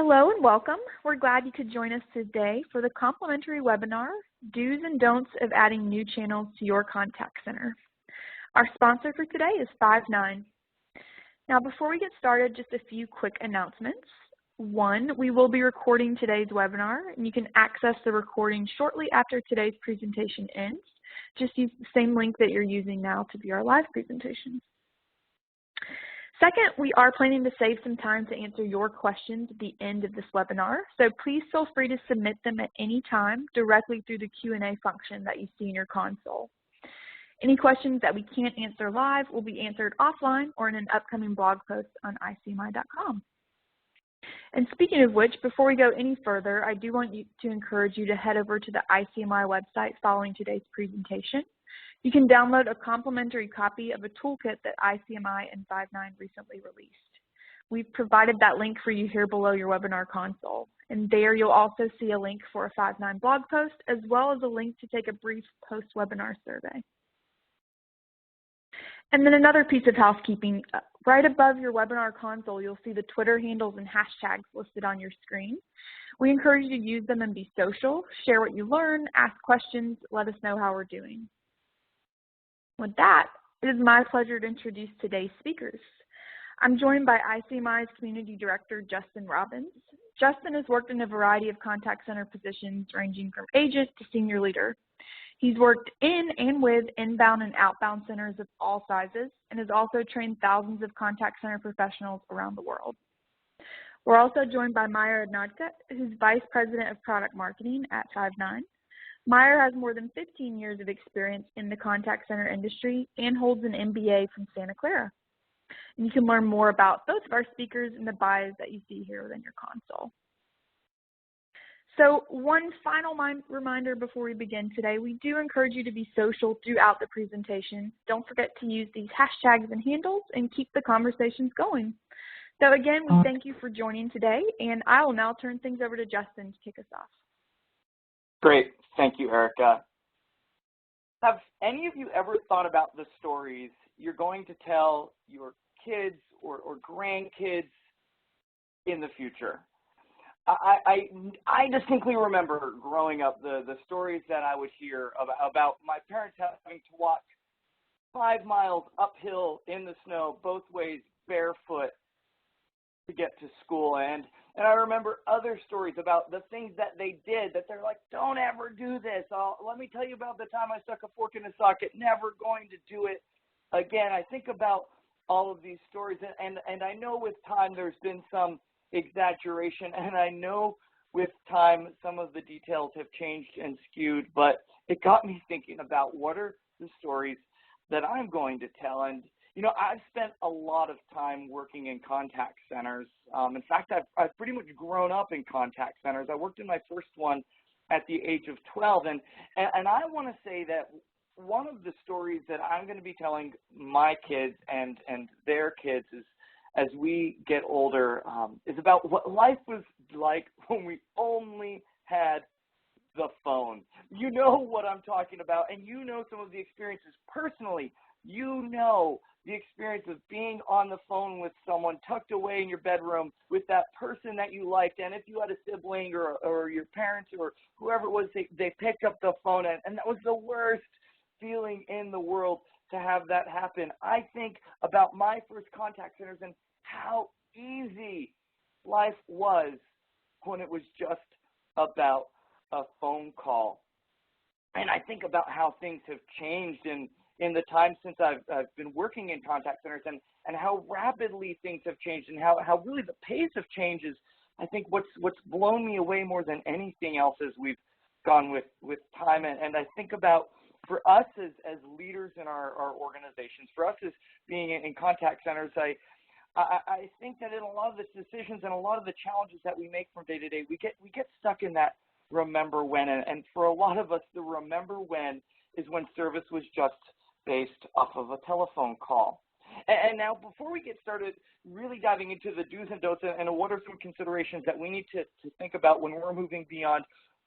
Hello and welcome. We're glad you could join us today for the complimentary webinar, Do's and Don'ts of Adding New Channels to Your Contact Center. Our sponsor for today is Five9. Now before we get started, just a few quick announcements. One, we will be recording today's webinar, and you can access the recording shortly after today's presentation ends. Just use the same link that you're using now to view our live presentation. Second, we are planning to save some time to answer your questions at the end of this webinar, so please feel free to submit them at any time directly through the Q&A function that you see in your console. Any questions that we can't answer live will be answered offline or in an upcoming blog post on ICMI.com. And speaking of which, before we go any further, I do want to encourage you to head over to the ICMI website following today's presentation. You can download a complimentary copy of a toolkit that ICMI and Five9 recently released. We've provided that link for you here below your webinar console. And there you'll also see a link for a Five9 blog post, as well as a link to take a brief post-webinar survey. And then another piece of housekeeping, right above your webinar console, you'll see the Twitter handles and hashtags listed on your screen. We encourage you to use them and be social, share what you learn, ask questions, let us know how we're doing. With that, it is my pleasure to introduce today's speakers. I'm joined by ICMI's Community Director, Justin Robbins. Justin has worked in a variety of contact center positions ranging from agent to senior leader. He's worked in and with inbound and outbound centers of all sizes and has also trained thousands of contact center professionals around the world. We're also joined by Meyer Adnadka, who's Vice President of Product Marketing at Five9. Meyer has more than 15 years of experience in the contact center industry and holds an MBA from Santa Clara. And you can learn more about both of our speakers in the bios that you see here within your console. So one final reminder before we begin today, we do encourage you to be social throughout the presentation. Don't forget to use these hashtags and handles and keep the conversations going. So again, we thank you for joining today, and I will now turn things over to Justin to kick us off. Great. Thank you, Erica. Have any of you ever thought about the stories you're going to tell your kids or grandkids in the future? I distinctly remember growing up the stories that I would hear about my parents having to walk 5 miles uphill in the snow, both ways, barefoot, to get to school. And I remember other stories about the things that they did that they're like, don't ever do this. Let me tell you about the time I stuck a fork in a socket, never going to do it again. I think about all of these stories, and I know with time there's been some exaggeration, and I know with time some of the details have changed and skewed, but it got me thinking about what are the stories that I'm going to tell. And you know, I've spent a lot of time working in contact centers. In fact, I've pretty much grown up in contact centers. I worked in my first one at the age of 12, and I want to say that one of the stories that I'm going to be telling my kids and their kids is, as we get older, is about what life was like when we only had the phone. You know what I'm talking about, and you know some of the experiences personally. You know the experience of being on the phone with someone tucked away in your bedroom with that person that you liked, and if you had a sibling or your parents or whoever it was, they picked up the phone, and that was the worst feeling in the world to have that happen. I think about my first contact centers and how easy life was when it was just about a phone call. And I think about how things have changed in the time since I've been working in contact centers, and how rapidly things have changed, and how really the pace of change is, I think, what's blown me away more than anything else as we've gone with time. And I think about, for us as leaders in our organizations, for us as being in contact centers, I think that in a lot of the decisions and a lot of the challenges that we make from day to day, we get stuck in that remember when, and for a lot of us, the remember when is when service was just based off of a telephone call. And now, before we get started really diving into the do's and don'ts and what are some considerations that we need to think about when we're moving beyond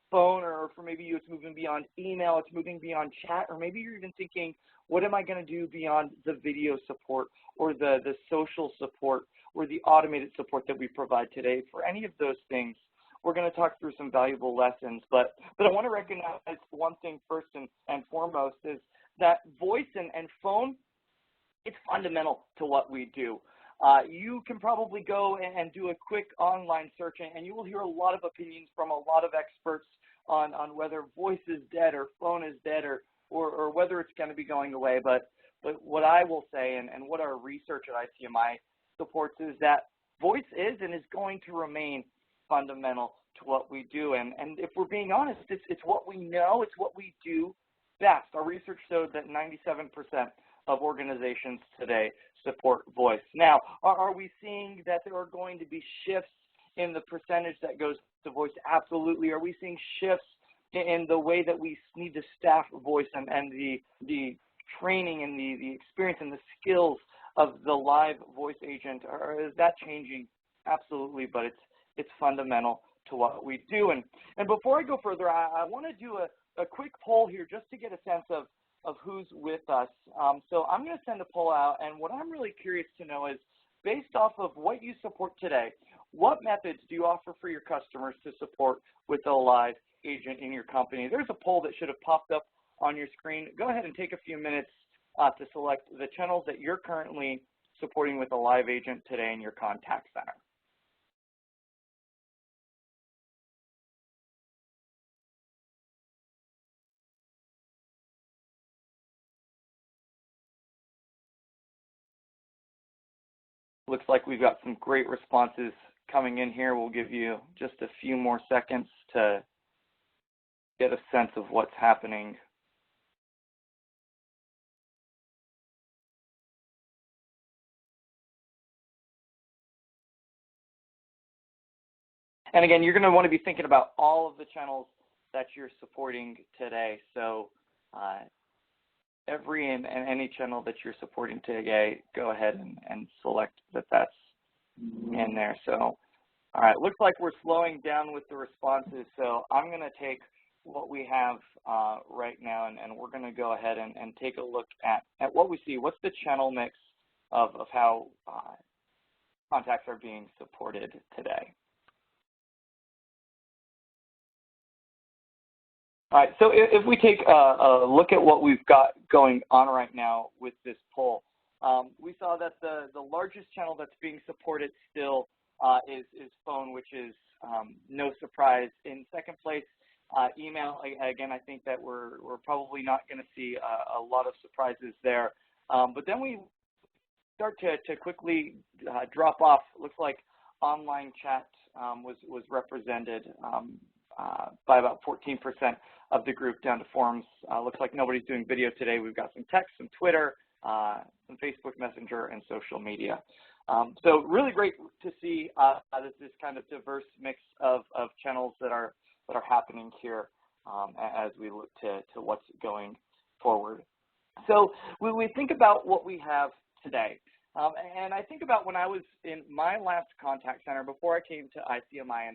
phone, or for maybe you it's moving beyond email, it's moving beyond chat, or maybe you're even thinking, what am I going to do beyond the video support or the social support or the automated support that we provide today. For any of those things, we're going to talk through some valuable lessons, but I want to recognize one thing first and foremost is that voice and phone, it's fundamental to what we do. You can probably go and do a quick online search, and you will hear a lot of opinions from a lot of experts on whether voice is dead or phone is dead or whether it's going to be going away. But what I will say and what our research at ICMI supports is that voice is and is going to remain fundamental to what we do. And if we're being honest, it's what we know, it's what we do best. Our research showed that 97% of organizations today support voice. Now, are we seeing that there are going to be shifts in the percentage that goes to voice? Absolutely. Are we seeing shifts in the way that we need to staff voice and the training and the experience and the skills of the live voice agent? Or is that changing? Absolutely, but it's fundamental to what we do. And before I go further, I want to do a quick poll here just to get a sense of who's with us. So I'm going to send a poll out, and what I'm really curious to know is, based off of what you support today, what methods do you offer for your customers to support with a live agent in your company? There's a poll that should have popped up on your screen. Go ahead and take a few minutes to select the channels that you're currently supporting with a live agent today in your contact center. Looks like we've got some great responses coming in here. We'll give you just a few more seconds to get a sense of what's happening. And again, you're going to want to be thinking about all of the channels that you're supporting today. So every and any channel that you're supporting today, go ahead and select that's in there. So, all right, looks like we're slowing down with the responses. So I'm going to take what we have right now, and we're going to go ahead and take a look at what we see. What's the channel mix of how contacts are being supported today? All right, so if we take a look at what we've got going on right now with this poll, we saw that the largest channel that's being supported still is phone, which is no surprise. In second place, email. Again, I think that we're probably not going to see a lot of surprises there. But then we start to quickly drop off. Looks like online chat was represented by about 14% of the group, down to forums. Looks like nobody's doing video today. We've got some text, some Twitter, some Facebook Messenger, and social media. So really great to see this kind of diverse mix of channels that are happening here as we look to what's going forward. So we think about what we have today. And I think about when I was in my last contact center before I came to ICMI,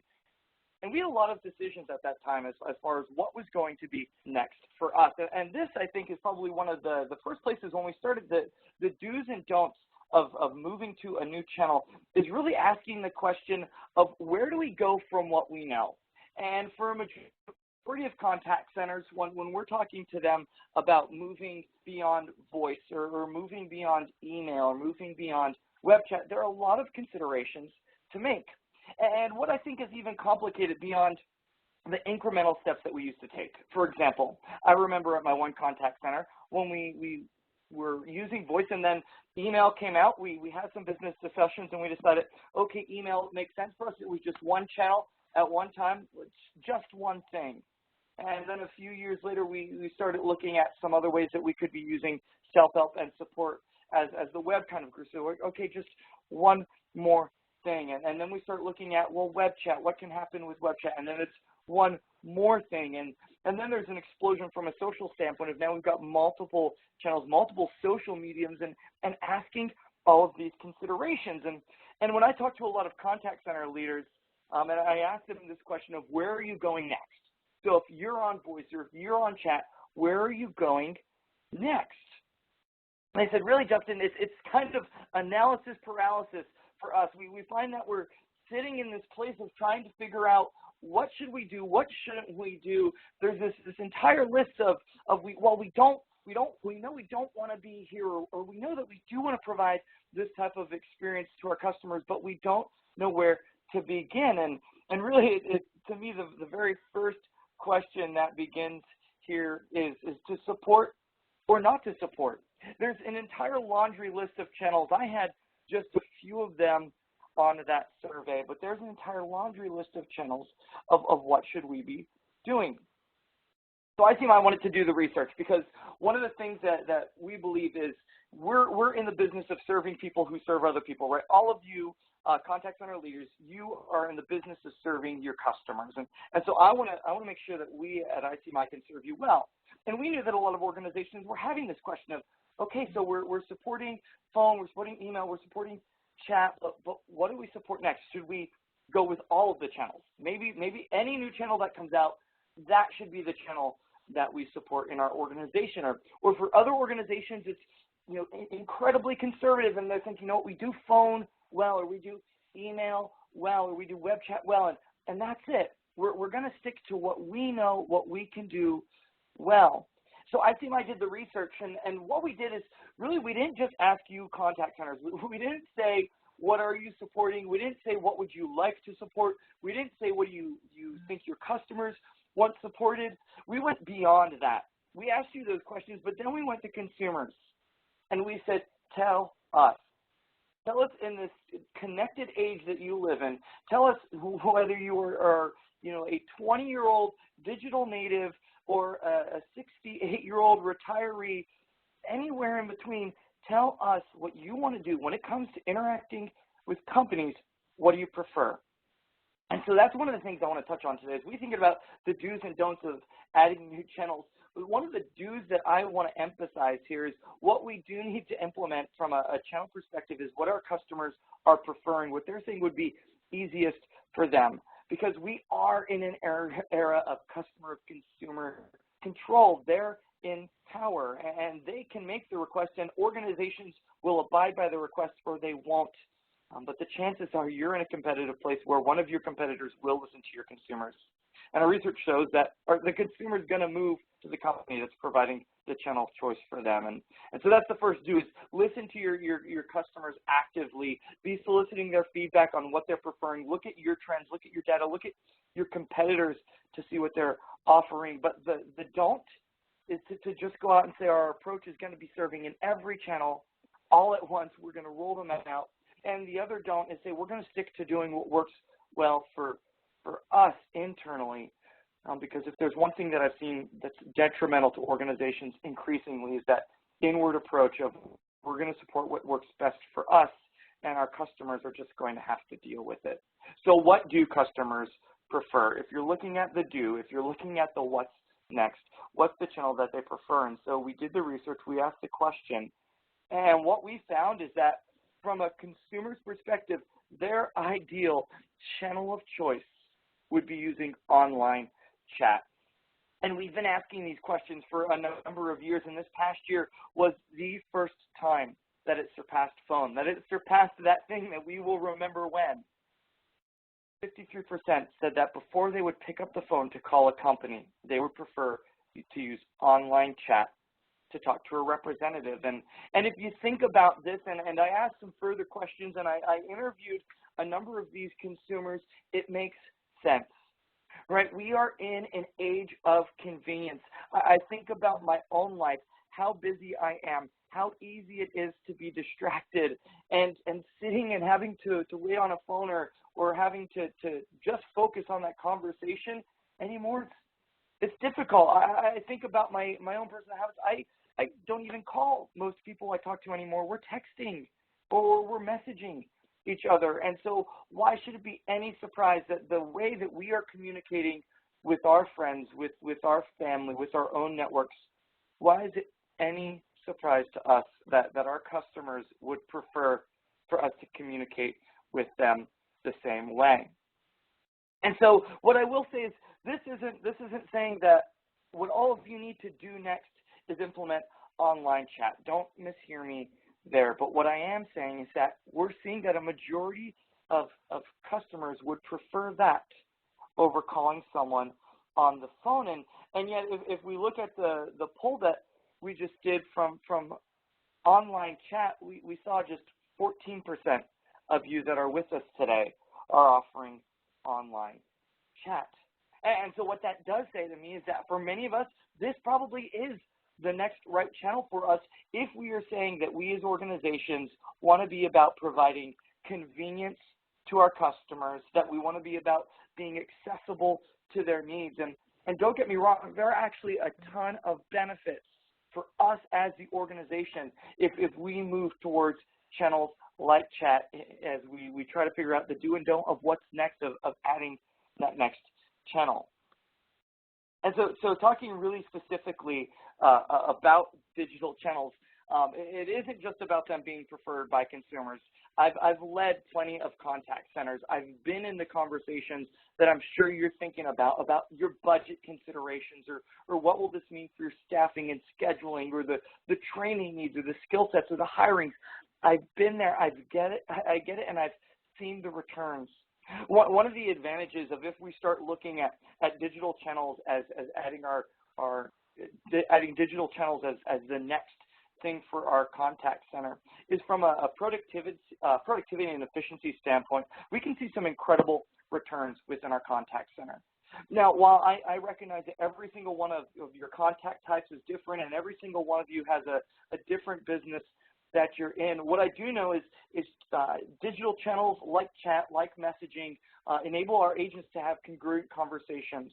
and we had a lot of decisions at that time as far as what was going to be next for us. And this, I think, is probably one of the first places when we started the do's and don'ts of moving to a new channel is really asking the question of where do we go from what we know? And for a majority of contact centers, when we're talking to them about moving beyond voice or moving beyond email or moving beyond web chat, there are a lot of considerations to make. And what I think is even complicated beyond the incremental steps that we used to take. For example, I remember at my one contact center when we were using voice and then email came out, we had some business discussions and we decided, okay, email makes sense for us. It was just one channel at one time, just one thing. And then a few years later, we started looking at some other ways that we could be using self-help and support as the web kind of grew. So we're, okay, just one more thing. And then we start looking at, well, web chat, what can happen with web chat? And then it's one more thing. And then there's an explosion from a social standpoint of now we've got multiple channels, multiple social mediums, and asking all of these considerations. And when I talk to a lot of contact center leaders, and I ask them this question of where are you going next? So if you're on voice or if you're on chat, where are you going next? And I said, really, Justin, it's kind of analysis paralysis for us. We find that we're sitting in this place of trying to figure out what should we do, what shouldn't we do. There's this entire list of we know we don't want to be here, or we know that we do want to provide this type of experience to our customers, but we don't know where to begin. And really, to me, the very first question that begins here is to support or not to support. There's an entire laundry list of channels. I had just a few of them on that survey, but there's an entire laundry list of channels of what should we be doing. So ICMI wanted to do the research because one of the things that we believe is we're in the business of serving people who serve other people, right? All of you contact center leaders, you are in the business of serving your customers. And so I want to make sure that we at ICMI can serve you well. And we knew that a lot of organizations were having this question of, okay, so we're supporting phone, we're supporting email, we're supporting chat, but what do we support next? Should we go with all of the channels? Maybe any new channel that comes out, that should be the channel that we support in our organization. Or for other organizations, it's incredibly conservative, and they're thinking, we do phone well, or we do email well, or we do web chat well, and that's it. We're going to stick to what we know, what we can do well. So ICMI did the research, and what we did is really we didn't just ask you contact centers. We didn't say, what are you supporting? We didn't say, what would you like to support? We didn't say, what do you think your customers want supported? We went beyond that. We asked you those questions, but then we went to consumers, and we said, tell us. Tell us, in this connected age that you live in, tell us whether you are a 20-year-old digital native or a 68-year-old retiree, anywhere in between. Tell us what you want to do when it comes to interacting with companies. What do you prefer? And so that's one of the things I want to touch on today. As we think about the do's and don'ts of adding new channels, one of the do's that I want to emphasize here is what we do need to implement from a channel perspective is what our customers are preferring, what they're saying would be easiest for them. Because we are in an era of consumer control. They're in power, and they can make the request, and organizations will abide by the request or they won't. But the chances are you're in a competitive place where one of your competitors will listen to your consumers. And our research shows that the consumer is going to move to the company that's providing the channel of choice for them. And so that's the first do, is listen to your customers actively. Be soliciting their feedback on what they're preferring. Look at your trends. Look at your data. Look at your competitors to see what they're offering. But the don't is to just go out and say our approach is going to be serving in every channel all at once. We're going to roll them out. And the other don't is say we're going to stick to doing what works well for us internally. Because if there's one thing that I've seen that's detrimental to organizations increasingly is that inward approach of we're going to support what works best for us, and our customers are just going to have to deal with it. So what do customers prefer? If you're looking at the do, if you're looking at the what's next, what's the channel that they prefer? And so we did the research, we asked the question, and what we found is that from a consumer's perspective, their ideal channel of choice would be using online chat. And we've been asking these questions for a number of years, and this past year was the first time that it surpassed phone, that it surpassed that thing that we will remember when. 53% said that before they would pick up the phone to call a company, they would prefer to use online chat to talk to a representative. And if you think about this, and I asked some further questions, and I interviewed a number of these consumers, it makes sense. Right, we are in an age of convenience. I think about my own life, how busy I am, how easy it is to be distracted, and sitting and having to wait on a phone or having to just focus on that conversation anymore. It's difficult. I think about my own personal habits. I don't even call most people I talk to anymore. We're texting or we're messaging each other. And so why should it be any surprise that the way that we are communicating with our friends, with our family, with our own networks, why is it any surprise to us that our customers would prefer for us to communicate with them the same way? And so what I will say is this isn't saying that what all of you need to do next is implement online chat. Don't mishear me there. But what I am saying is that we're seeing that a majority of customers would prefer that over calling someone on the phone. And yet, if we look at the poll that we just did from online chat, we saw just 14% of you that are with us today are offering online chat. And so what that does say to me is that for many of us, this probably is the next right channel for us if we are saying that we as organizations want to be about providing convenience to our customers, that we want to be about being accessible to their needs. And don't get me wrong, there are actually a ton of benefits for us as the organization if we move towards channels like chat as we try to figure out the do and don't of what's next of adding that next channel. And so talking really specifically about digital channels, it isn't just about them being preferred by consumers. I've led plenty of contact centers. I've been in the conversations that I'm sure you're thinking about your budget considerations or what will this mean for your staffing and scheduling or the training needs or the skill sets or the hirings. I've been there. I get it, and I've seen the returns. One of the advantages of if we start looking at digital channels as adding adding digital channels as the next thing for our contact center is from a productivity and efficiency standpoint, we can see some incredible returns within our contact center. Now, while I recognize that every single one of your contact types is different and every single one of you has a different business that you're in, what I do know is digital channels like chat, like messaging, enable our agents to have congruent conversations.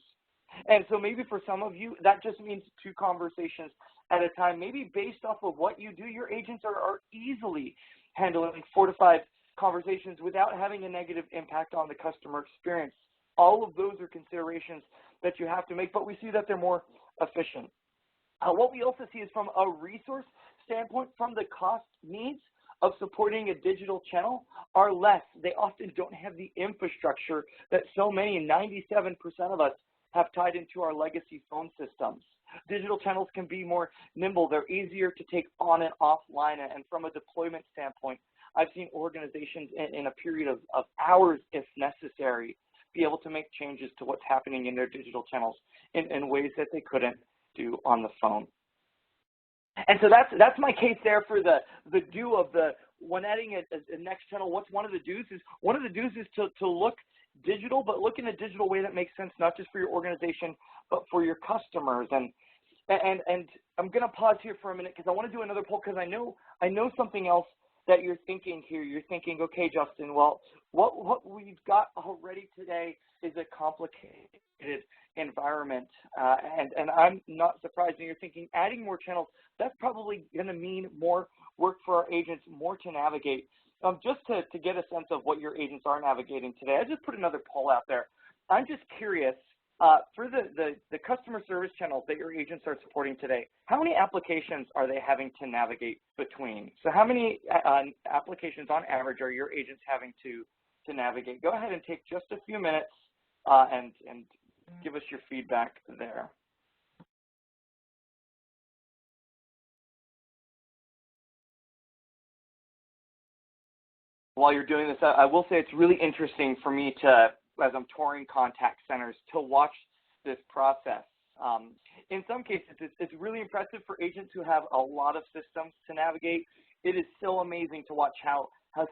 And so maybe for some of you, that just means 2 conversations at a time. Maybe based off of what you do, your agents are easily handling 4 to 5 conversations without having a negative impact on the customer experience. All of those are considerations that you have to make, but we see that they're more efficient. What we also see is from a resource standpoint, from the cost needs of supporting a digital channel are less. They often don't have the infrastructure that so many, 97% of us, have tied into our legacy phone systems. Digital channels can be more nimble. They're easier to take on and offline. And from a deployment standpoint, I've seen organizations in a period of hours, if necessary, be able to make changes to what's happening in their digital channels in ways that they couldn't do on the phone. And so that's my case there for the do of when adding a next channel. What's one of the do's is to look digital, but look in a digital way that makes sense, not just for your organization, but for your customers. And I'm going to pause here for a minute because I want to do another poll because I know something else that you're thinking here. You're thinking, okay, Justin, well, what we've got already today is a complicated environment, and I'm not surprised. And you're thinking adding more channels, that's probably going to mean more work for our agents, more to navigate. Just to get a sense of what your agents are navigating today, I just put another poll out there. I'm just curious, for the customer service channels that your agents are supporting today, how many applications are they having to navigate between? So how many applications on average are your agents having to navigate? Go ahead and take just a few minutes and give us your feedback there. While you're doing this, I will say it's really interesting for me to, as I'm touring contact centers, to watch this process. In some cases, it's really impressive for agents who have a lot of systems to navigate. It is so amazing to watch how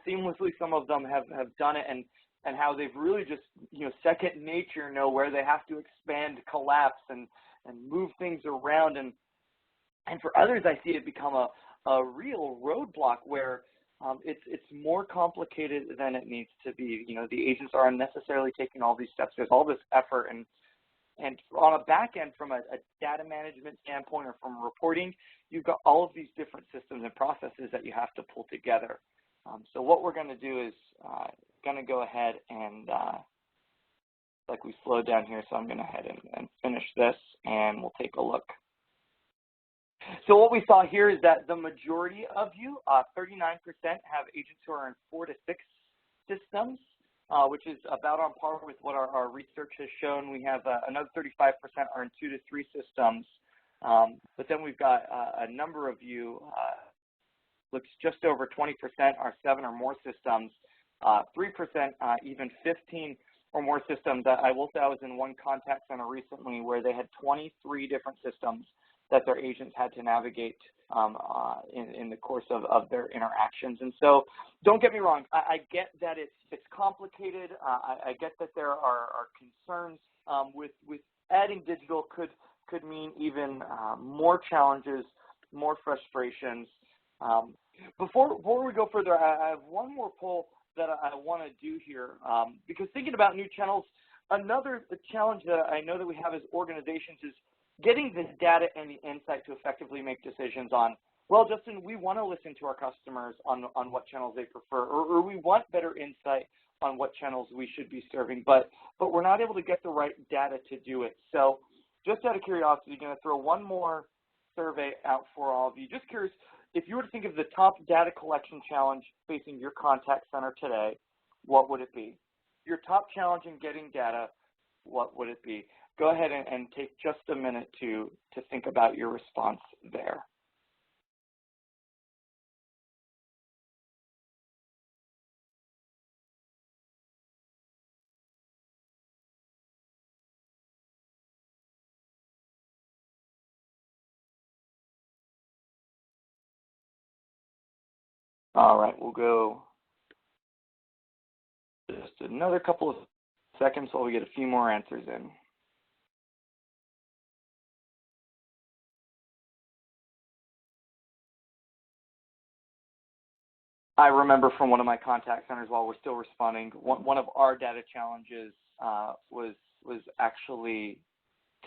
seamlessly some of them have done it and how they've really just, second nature know where they have to expand, collapse, and move things around. And for others, I see it become a real roadblock where it's more complicated than it needs to be. The agents are unnecessarily taking all these steps. There's all this effort, and on a back end, from a data management standpoint or from reporting, you've got all of these different systems and processes that you have to pull together. So what we're going to do is going to go ahead and, like we slowed down here, so I'm going to head and finish this, and we'll take a look. So what we saw here is that the majority of you, 39%, have agents who are in 4 to 6 systems, which is about on par with what our research has shown. We have another 35% are in 2 to 3 systems. But then we've got a number of you looks just over 20% are 7 or more systems, 3% even 15 or more systems. I will say I was in one contact center recently where they had 23 different systems that their agents had to navigate in the course of their interactions. And so don't get me wrong, I get that it's complicated. I get that there are concerns with adding digital could mean even more challenges, more frustrations. Before we go further, I have one more poll that I want to do here, because thinking about new channels, another challenge that I know that we have as organizations is getting the data and the insight to effectively make decisions on, well, Justin, we want to listen to our customers on what channels they prefer, or we want better insight on what channels we should be serving, but we're not able to get the right data to do it. So just out of curiosity, I'm going to throw one more survey out for all of you. Just curious, if you were to think of the top data collection challenge facing your contact center today, what would it be? Your top challenge in getting data, what would it be? Go ahead and take just a minute to think about your response there. All right, we'll go just another couple of seconds while we get a few more answers in. I remember from one of my contact centers while we're still responding, one of our data challenges was actually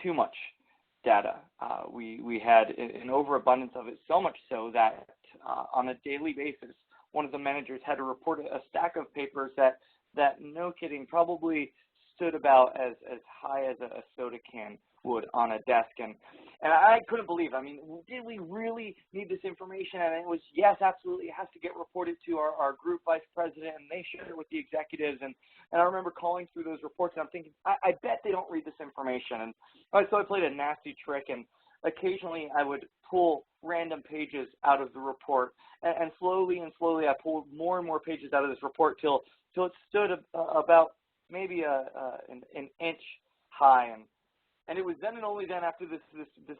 too much data. We had an overabundance of it, so much so that on a daily basis, one of the managers had to report a stack of papers that no kidding, probably stood about as high as a soda can would on a desk. And I couldn't believe, I mean, did we really need this information? And it was, yes, absolutely, it has to get reported to our group vice president, and they share it with the executives. And I remember calling through those reports, and I'm thinking, I bet they don't read this information. And so I played a nasty trick, and occasionally I would pull random pages out of the report, and slowly I pulled more and more pages out of this report till it stood about maybe an inch high. And it was then and only then, after this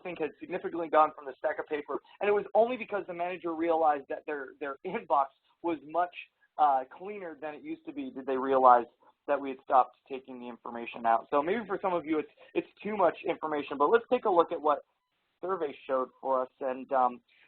thing had significantly gone from the stack of paper, and it was only because the manager realized that their inbox was much cleaner than it used to be, did they realize that we had stopped taking the information out. So maybe for some of you it's too much information, but let's take a look at what survey showed for us. And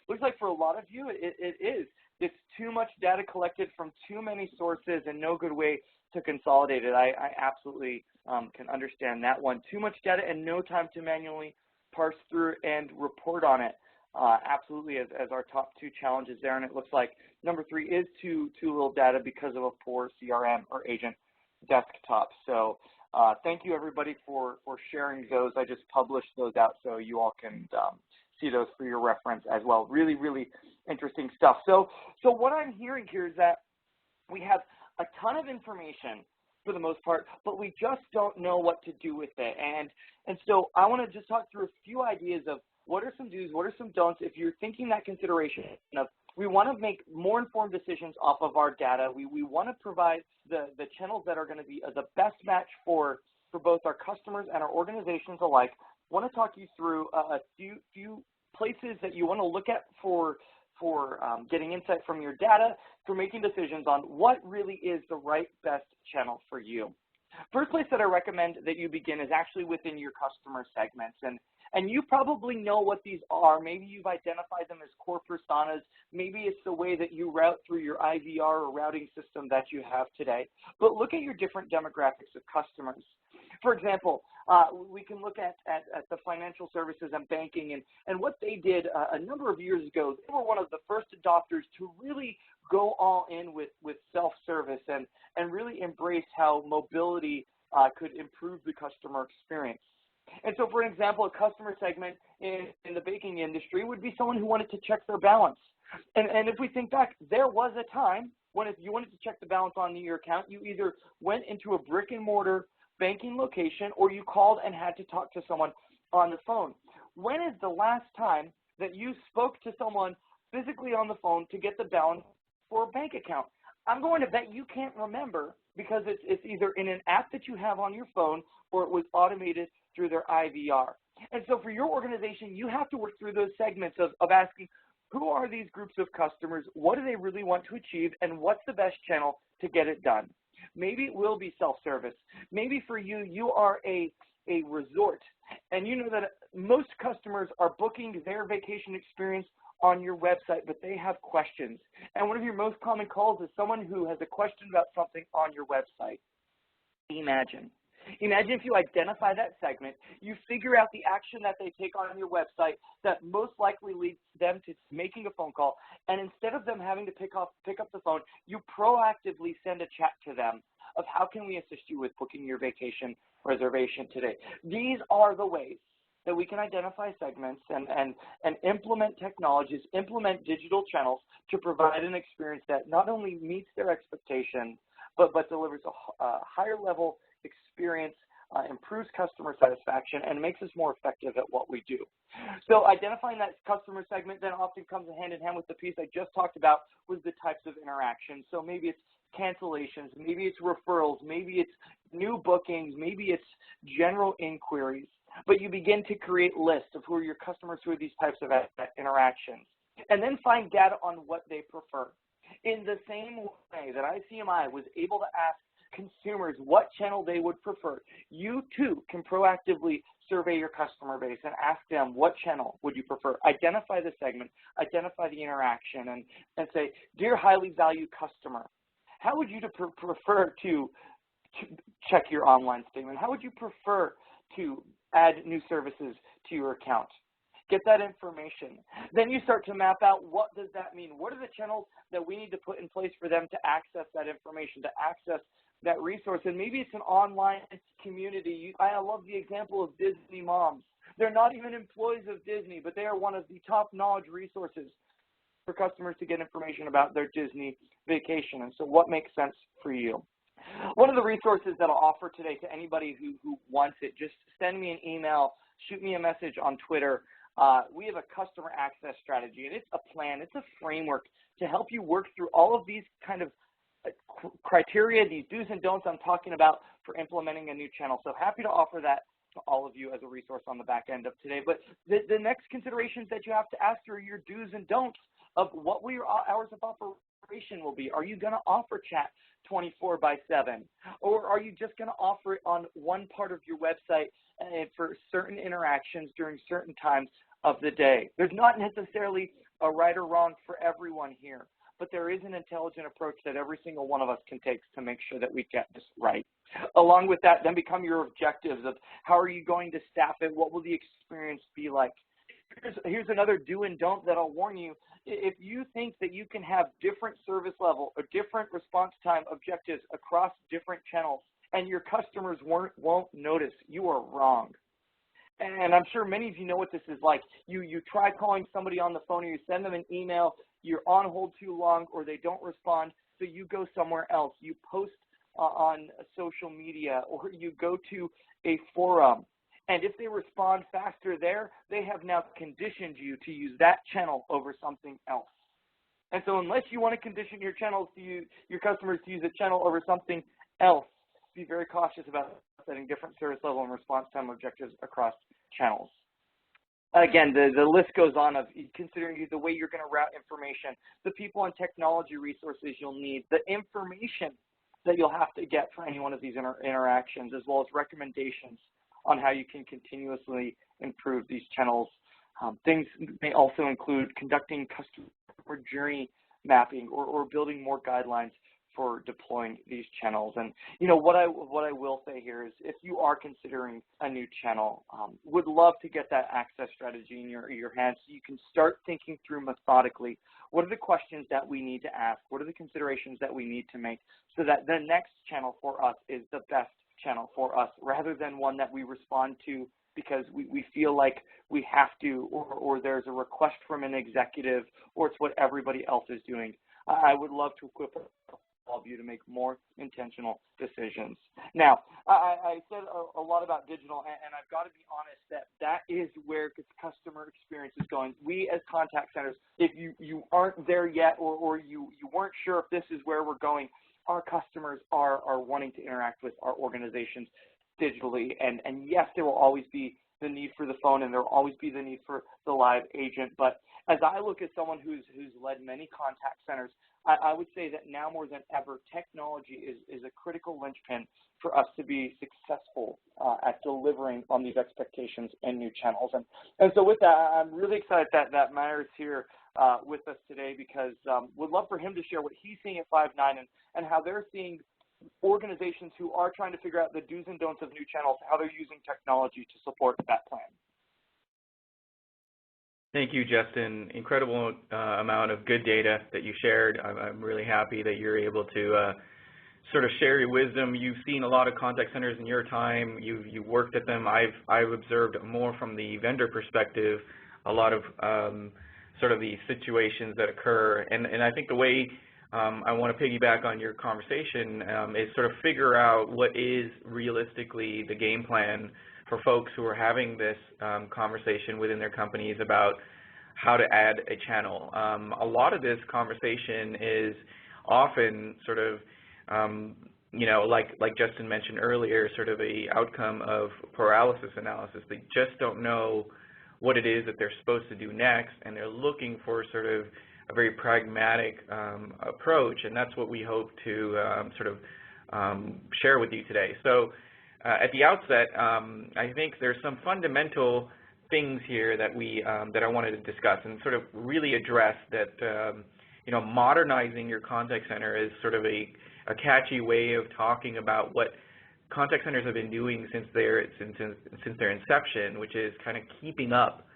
looks like for a lot of you it is. It's too much data collected from too many sources and no good way to consolidate it. I absolutely can understand that one. Too much data and no time to manually parse through and report on it. Absolutely as our top two challenges there. And it looks like number 3 is too little data because of a poor CRM or agent desktop. So thank you everybody for sharing those. I just published those out so you all can see those for your reference as well. Really, really interesting stuff. So what I'm hearing here is that we have a ton of information for the most part, but we just don't know what to do with it. And so I want to just talk through a few ideas of what are some do's, what are some don'ts if you're thinking that consideration of we want to make more informed decisions off of our data. We want to provide the channels that are going to be the best match for both our customers and our organizations alike. I want to talk you through a few places that you want to look at for getting insight from your data, for making decisions on what really is the right best channel for you. First place that I recommend that you begin is actually within your customer segments. And you probably know what these are. Maybe you've identified them as core personas. Maybe it's the way that you route through your IVR or routing system that you have today. But look at your different demographics of customers. For example, we can look at the financial services and banking and what they did a number of years ago. They were one of the first adopters to really go all in with self-service and really embrace how mobility could improve the customer experience. And so, for example, a customer segment in the banking industry would be someone who wanted to check their balance. And if we think back, there was a time when if you wanted to check the balance on your account, you either went into a brick and mortar banking location or you called and had to talk to someone on the phone. When is the last time that you spoke to someone physically on the phone to get the balance for a bank account. I'm going to bet you can't remember because it's either in an app that you have on your phone or it was automated through their IVR. And so for your organization, you have to work through those segments of asking, who are these groups of customers? What do they really want to achieve? And what's the best channel to get it done? Maybe it will be self-service. Maybe for you, you are a resort, and you know that most customers are booking their vacation experience on your website, but they have questions. And one of your most common calls is someone who has a question about something on your website. Imagine if you identify that segment, you figure out the action that they take on your website that most likely leads them to making a phone call, and instead of them having to pick up the phone, you proactively send a chat to them of how can we assist you with booking your vacation reservation today. These are the ways that we can identify segments and implement technologies, implement digital channels to provide an experience that not only meets their expectations, but delivers a higher level experience, improves customer satisfaction, and makes us more effective at what we do. So identifying that customer segment then often comes hand in hand with the piece I just talked about was the types of interactions. So maybe it's cancellations, maybe it's referrals, maybe it's new bookings, maybe it's general inquiries. But you begin to create lists of who are your customers, who are these types of interactions, and then find data on what they prefer. In the same way that ICMI was able to ask consumers what channel they would prefer, you too can proactively survey your customer base and ask them what channel would you prefer. Identify the segment, identify the interaction, and say, dear highly valued customer, how would you prefer to check your online statement? How would you prefer to add new services to your account? Get that information. Then you start to map out what does that mean? What are the channels that we need to put in place for them to access that information, to access that resource? And maybe it's an online community. I love the example of Disney moms. They're not even employees of Disney, but they are one of the top knowledge resources for customers to get information about their Disney vacation. And so what makes sense for you? One of the resources that I'll offer today to anybody who wants it, just send me an email, shoot me a message on Twitter. We have a customer access strategy, and it's a plan, it's a framework to help you work through all of these kind of criteria, these do's and don'ts I'm talking about for implementing a new channel. So happy to offer that to all of you as a resource on the back end of today. But the next considerations that you have to ask are your do's and don'ts of what will your hours of operation will be. Are you going to offer chat 24/7? Or are you just going to offer it on one part of your website and for certain interactions during certain times of the day? There's not necessarily a right or wrong for everyone here, but there is an intelligent approach that every single one of us can take to make sure that we get this right. Along with that, then become your objectives of how are you going to staff it? What will the experience be like? Here's another do and don't that I'll warn you. If you think that you can have different service level or different response time objectives across different channels and your customers won't notice, you are wrong. And I'm sure many of you know what this is like. You try calling somebody on the phone or you send them an email, you're on hold too long or they don't respond, so you go somewhere else. You post on social media or you go to a forum. And if they respond faster there, they have now conditioned you to use that channel over something else. And so unless you want to condition your channels to your customers to use a channel over something else, be very cautious about setting different service level and response time objectives across channels. Again, the list goes on of considering the way you're going to route information, the people and technology resources you'll need, the information that you'll have to get for any one of these interactions, as well as recommendations on how you can continuously improve these channels. Things may also include conducting customer journey mapping or building more guidelines for deploying these channels. And what I will say here is if you are considering a new channel, would love to get that access strategy in your hands so you can start thinking through methodically what are the questions that we need to ask, what are the considerations that we need to make so that the next channel for us is the best channel for us rather than one that we respond to because we feel like we have to or there's a request from an executive or it's what everybody else is doing. I would love to equip all of you to make more intentional decisions. Now, I said a lot about digital, and I've got to be honest that is where the customer experience is going. We as contact centers, if you aren't there yet or you weren't sure if this is where we're going, our customers are wanting to interact with our organizations digitally. And yes, there will always be the need for the phone, and there will always be the need for the live agent. But as I look at someone who's led many contact centers, I would say that now more than ever, technology is a critical linchpin for us to be successful at delivering on these expectations and new channels. And so with that, I'm really excited that Meyer is here with us today, because would love for him to share what he's seeing at Five9 and how they're seeing organizations who are trying to figure out the do's and don'ts of new channels, how they're using technology to support that plan. Thank you, Justin. Incredible amount of good data that you shared. I'm really happy that you're able to sort of share your wisdom. You've seen a lot of contact centers in your time. You've worked at them. I've observed more from the vendor perspective, a lot of sort of the situations that occur. And I think the way I want to piggyback on your conversation is sort of figure out what is realistically the game plan for folks who are having this conversation within their companies about how to add a channel. A lot of this conversation is often sort of, like Justin mentioned earlier, sort of a outcome of paralysis analysis. They just don't know what it is that they're supposed to do next, and they're looking for sort of a very pragmatic approach, and that's what we hope to sort of share with you today. So at the outset, I think there's some fundamental things here that that I wanted to discuss and sort of really address that, modernizing your contact center is sort of a catchy way of talking about what contact centers have been doing since their inception, which is kind of keeping up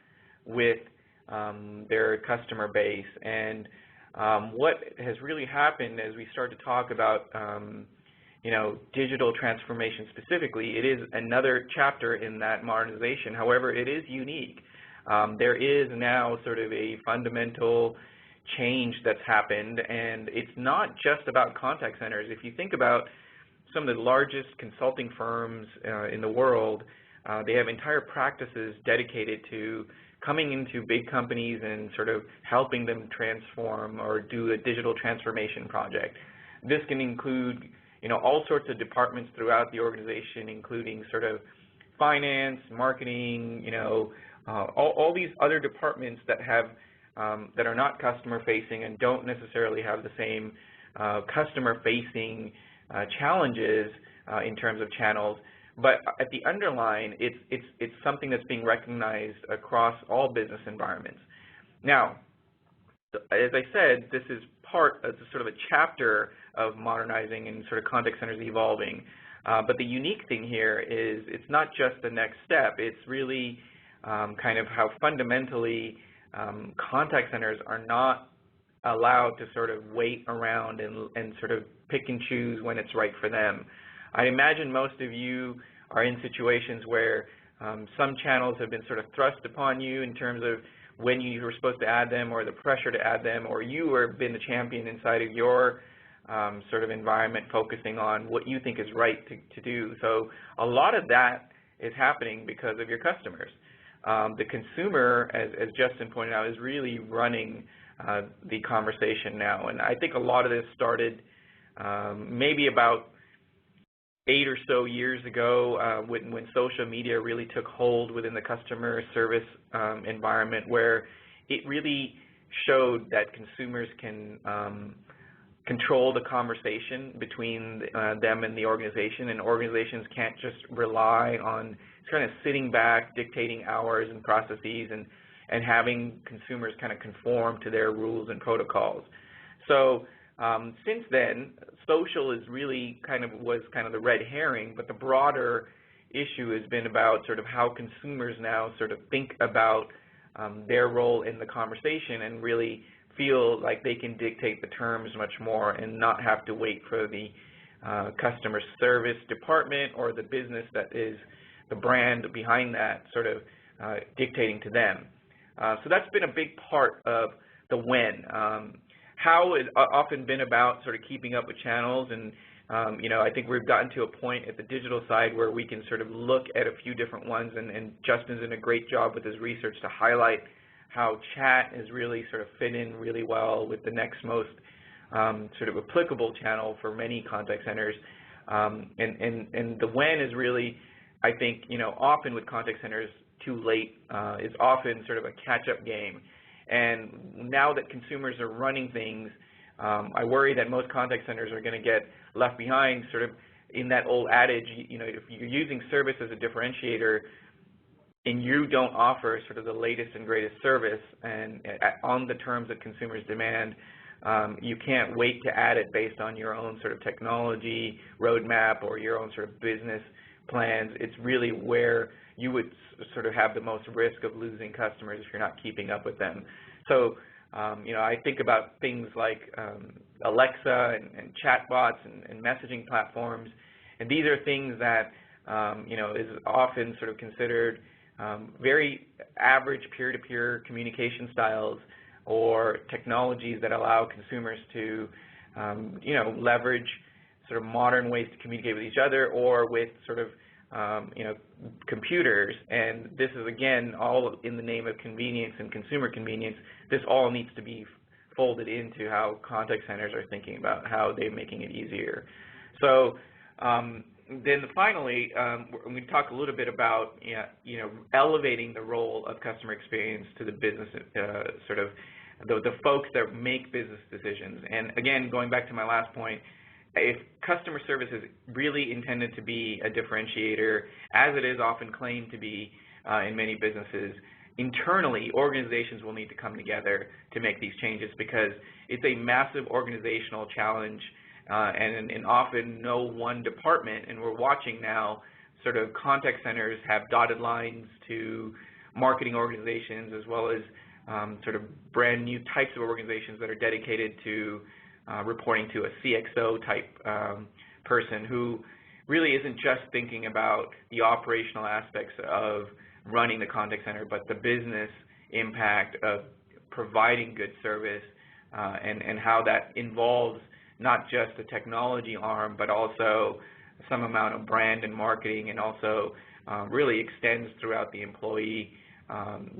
with their customer base. And what has really happened as we start to talk about digital transformation specifically, it is another chapter in that modernization. However, it is unique. There is now sort of a fundamental change that's happened, and it's not just about contact centers. If you think about some of the largest consulting firms in the world, they have entire practices dedicated to coming into big companies and sort of helping them transform or do a digital transformation project. This can include all sorts of departments throughout the organization, including sort of finance, marketing, all these other departments that have that are not customer-facing and don't necessarily have the same customer-facing challenges in terms of channels. But at the underlying, it's something that's being recognized across all business environments. Now, as I said, this is part of sort of a chapter of modernizing and sort of contact centers evolving. But the unique thing here is it's not just the next step. It's really kind of how fundamentally contact centers are not allowed to sort of wait around and sort of pick and choose when it's right for them. I imagine most of you are in situations where some channels have been sort of thrust upon you in terms of when you were supposed to add them or the pressure to add them, or you have been the champion inside of your sort of environment focusing on what you think is right to do. So a lot of that is happening because of your customers. The consumer, as Justin pointed out, is really running the conversation now. And I think a lot of this started maybe about 8 or so years ago when social media really took hold within the customer service environment, where it really showed that consumers can control the conversation between them and the organization, and organizations can't just rely on kind of sitting back, dictating hours and processes and having consumers kind of conform to their rules and protocols. So since then, social is really was the red herring, but the broader issue has been about sort of how consumers now sort of think about their role in the conversation and really feel like they can dictate the terms much more and not have to wait for the customer service department or the business that is the brand behind that sort of dictating to them. So that's been a big part of the when. How has often been about sort of keeping up with channels, and You know, I think we've gotten to a point at the digital side where we can sort of look at a few different ones, and Justin's done a great job with his research to highlight how chat is really sort of fit in really well with the next most sort of applicable channel for many contact centers. And the when is really, I think, you know, often with contact centers, too late. It's often sort of a catch-up game. And now that consumers are running things, I worry that most contact centers are going to get left behind sort of in that old adage, you know, if you're using service as a differentiator and you don't offer sort of the latest and greatest service and on the terms that consumers demand, you can't wait to add it based on your own sort of technology roadmap or your own sort of business plans. It's really where you would sort of have the most risk of losing customers if you're not keeping up with them. So, you know, I think about things like Alexa and chatbots and messaging platforms, and these are things that, you know, is often sort of considered very average peer-to-peer communication styles or technologies that allow consumers to, you know, leverage sort of modern ways to communicate with each other or with sort of, you know, computers. And this is, again, all in the name of convenience and consumer convenience. This all needs to be folded into how contact centers are thinking about how they're making it easier. So then finally, we talk a little bit about, you know, elevating the role of customer experience to the business, sort of the folks that make business decisions. And again, going back to my last point, if customer service is really intended to be a differentiator, as it is often claimed to be in many businesses, internally, organizations will need to come together to make these changes because it's a massive organizational challenge and often no one department, and we're watching now sort of contact centers have dotted lines to marketing organizations as well as sort of brand new types of organizations that are dedicated to reporting to a CXO type person who really isn't just thinking about the operational aspects of running the contact center, but the business impact of providing good service and how that involves not just the technology arm, but also some amount of brand and marketing, and also really extends throughout the employee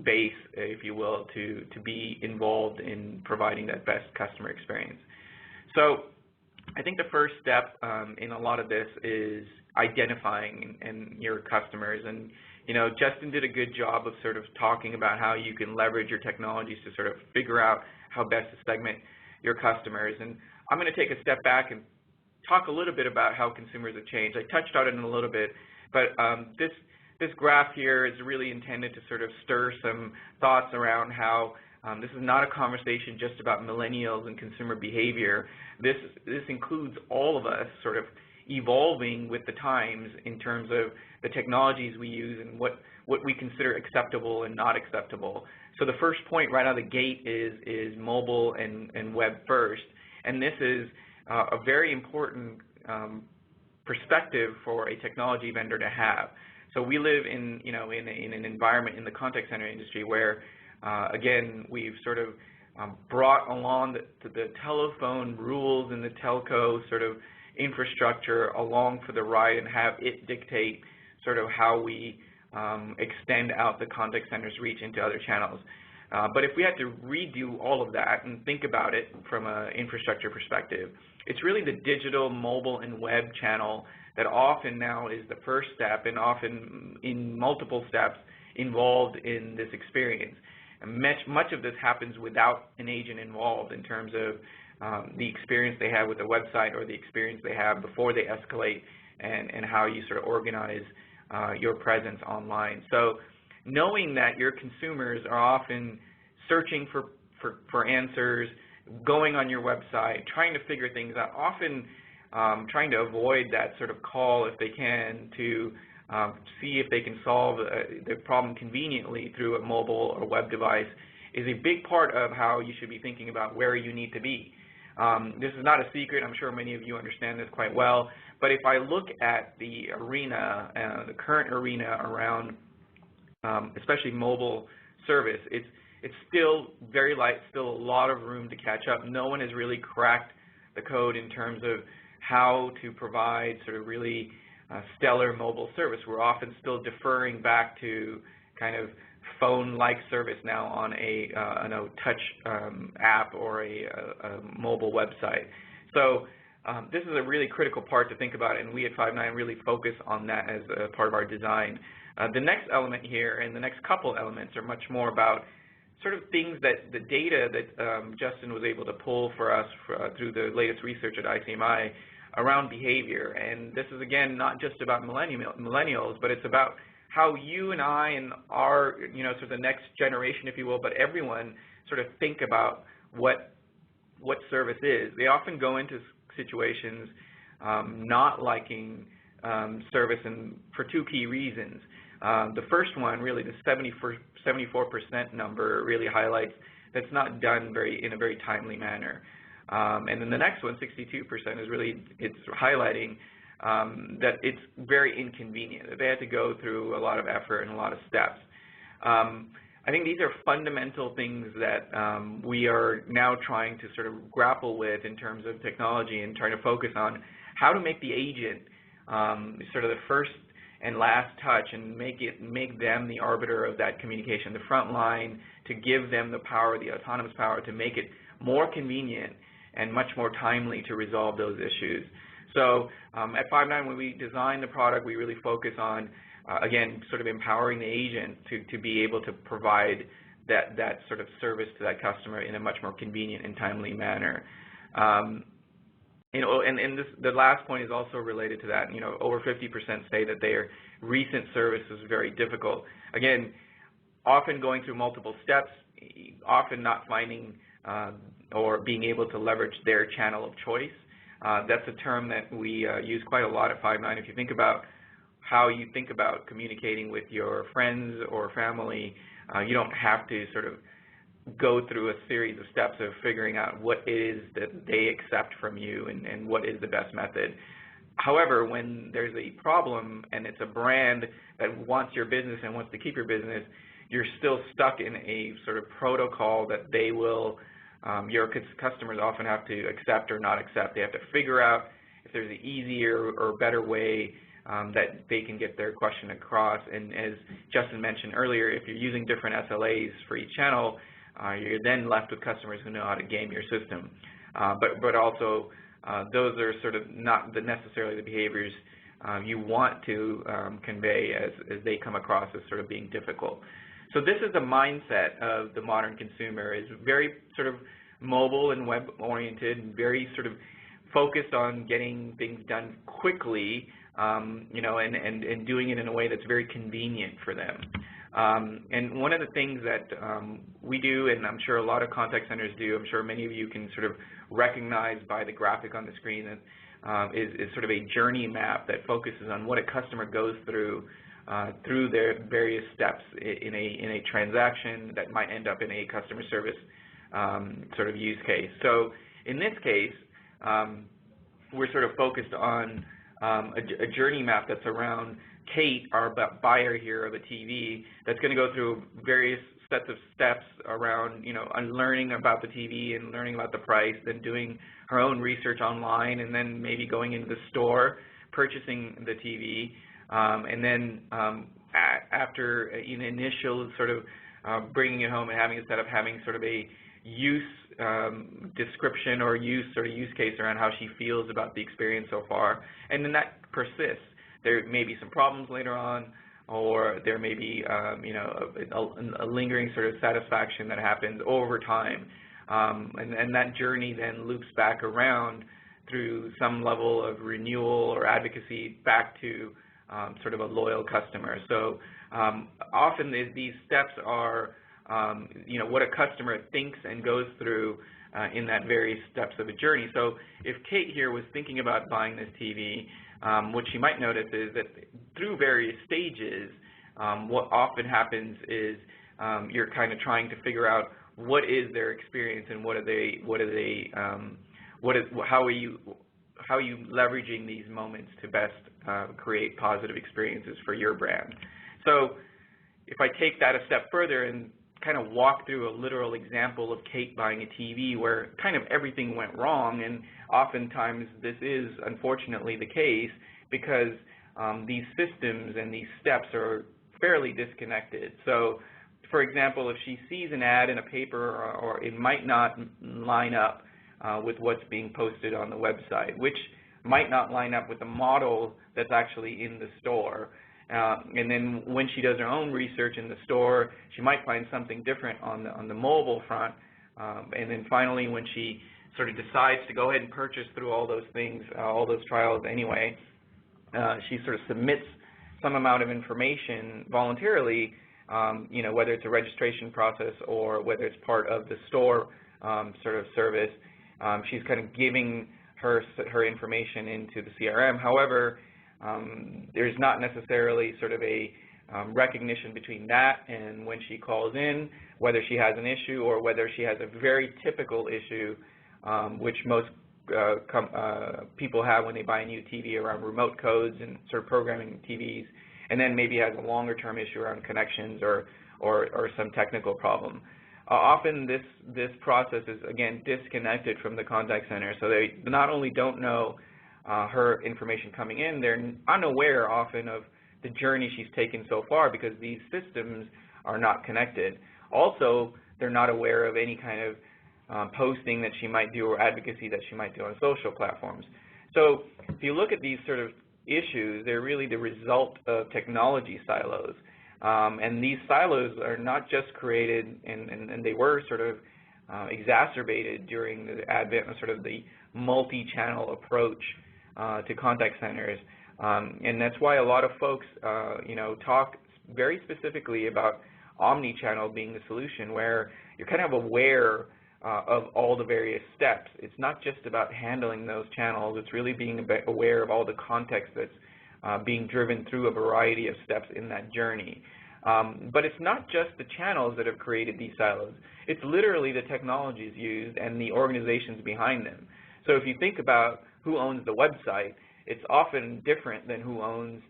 base, if you will, to be involved in providing that best customer experience. So I think the first step in a lot of this is identifying your customers. And, you know, Justin did a good job of sort of talking about how you can leverage your technologies to sort of figure out how best to segment your customers. And I'm going to take a step back and talk a little bit about how consumers have changed. I touched on it in a little bit, but this graph here is really intended to sort of stir some thoughts around how this is not a conversation just about millennials and consumer behavior. This includes all of us sort of evolving with the times in terms of the technologies we use and what we consider acceptable and not acceptable. So the first point right out of the gate is mobile and web first, and this is a very important perspective for a technology vendor to have. So we live in, you know, in an environment in the contact center industry where again, we've sort of brought along the telephone rules and the telco sort of infrastructure along for the ride and have it dictate sort of how we extend out the contact center's reach into other channels. But if we had to redo all of that and think about it from an infrastructure perspective, it's really the digital, mobile, and web channel that often now is the first step and often in multiple steps involved in this experience. And much of this happens without an agent involved in terms of the experience they have with the website or the experience they have before they escalate and how you sort of organize your presence online. So knowing that your consumers are often searching for answers, going on your website, trying to figure things out, often trying to avoid that sort of call if they can to see if they can solve the problem conveniently through a mobile or web device is a big part of how you should be thinking about where you need to be. This is not a secret. I'm sure many of you understand this quite well. But if I look at the arena, the current arena around especially mobile service, it's still very light, still a lot of room to catch up. No one has really cracked the code in terms of how to provide sort of really stellar mobile service. We're often still deferring back to kind of phone-like service now on a touch app or a mobile website. So this is a really critical part to think about, and we at Five9 really focus on that as a part of our design. The next element here, and the next couple elements, are much more about sort of things that the data that Justin was able to pull for us through the latest research at ICMI around behavior. And this is, again, not just about millennials, but it's about how you and I and our, sort of the next generation, if you will, but everyone sort of think about what service is. They often go into situations not liking service, and for two key reasons. The first one, really, the 74% number really highlights that's not done in a very timely manner. And then the next one, 62%, is really, it's highlighting that it's very inconvenient, that they had to go through a lot of effort and a lot of steps. I think these are fundamental things that we are now trying to sort of grapple with in terms of technology, and trying to focus on how to make the agent sort of the first and last touch, and make them the arbiter of that communication, the front line, to give them the power, the autonomous power, to make it more convenient and much more timely to resolve those issues. So at Five9, when we design the product, we really focus on, again, sort of empowering the agent to be able to provide that sort of service to that customer in a much more convenient and timely manner. The last point is also related to that. Over 50% say that their recent service was very difficult. Again, often going through multiple steps, often not finding or being able to leverage their channel of choice. That's a term that we use quite a lot at Five9. If you think about how you think about communicating with your friends or family, you don't have to sort of go through a series of steps of figuring out what it is that they accept from you and what is the best method. However, when there's a problem and it's a brand that wants your business and wants to keep your business, you're still stuck in a sort of protocol that they will, your customers often have to accept or not accept. They have to figure out if there's an easier or better way that they can get their question across. And as Justin mentioned earlier, if you're using different SLAs for each channel, you're then left with customers who know how to game your system. But also, those are sort of not necessarily the behaviors you want to convey as they come across as sort of being difficult. So this is the mindset of the modern consumer, is very sort of mobile and web-oriented, and very sort of focused on getting things done quickly, and doing it in a way that's very convenient for them. And one of the things that we do, and I'm sure a lot of contact centers do, I'm sure many of you can sort of recognize by the graphic on the screen, that is sort of a journey map that focuses on what a customer goes through their various steps in a transaction that might end up in a customer service sort of use case. So in this case, we're sort of focused on a journey map that's around Kate, our buyer here of a TV, that's going to go through various sets of steps around, learning about the TV and learning about the price, then doing her own research online, and then maybe going into the store, purchasing the TV, and then after an initial sort of bringing it home and having it set up, having sort of a use description or use case around how she feels about the experience so far, and then that persists. There may be some problems later on, or there may be a lingering sort of satisfaction that happens over time, and that journey then loops back around through some level of renewal or advocacy back to sort of a loyal customer. So often these steps are what a customer thinks and goes through in that various steps of a journey. So if Kate here was thinking about buying this TV, what she might notice is that through various stages, what often happens is you're kind of trying to figure out what is their experience and how are you leveraging these moments to best create positive experiences for your brand. So if I take that a step further and kind of walk through a literal example of Kate buying a TV where kind of everything went wrong, and oftentimes this is unfortunately the case because these systems and these steps are fairly disconnected. So, for example, if she sees an ad in a paper, or it might not line up with what's being posted on the website, which might not line up with the model that's actually in the store. And then when she does her own research in the store, she might find something different on the mobile front. And then finally, when she sort of decides to go ahead and purchase through all those things, all those trials anyway, she sort of submits some amount of information voluntarily, whether it's a registration process or whether it's part of the store sort of service. She's kind of giving her information into the CRM. However, there's not necessarily sort of a recognition between that and when she calls in, whether she has an issue or whether she has a very typical issue, which most people have when they buy a new TV around remote codes and sort of programming TVs, and then maybe has a longer-term issue around connections or some technical problem. Often this process is, again, disconnected from the contact center, so they not only don't know her information coming in, they're unaware often of the journey she's taken so far because these systems are not connected. Also, they're not aware of any kind of posting that she might do or advocacy that she might do on social platforms. So if you look at these sort of issues, they're really the result of technology silos. And these silos are not just created, and they were sort of exacerbated during the advent of sort of the multi-channel approach to contact centers. And that's why a lot of folks, talk very specifically about omni-channel being the solution, where you're kind of aware of all the various steps. It's not just about handling those channels. It's really being aware of all the context that's being driven through a variety of steps in that journey. But it's not just the channels that have created these silos. It's literally the technologies used and the organizations behind them. So if you think about who owns the website, it's often different than who owns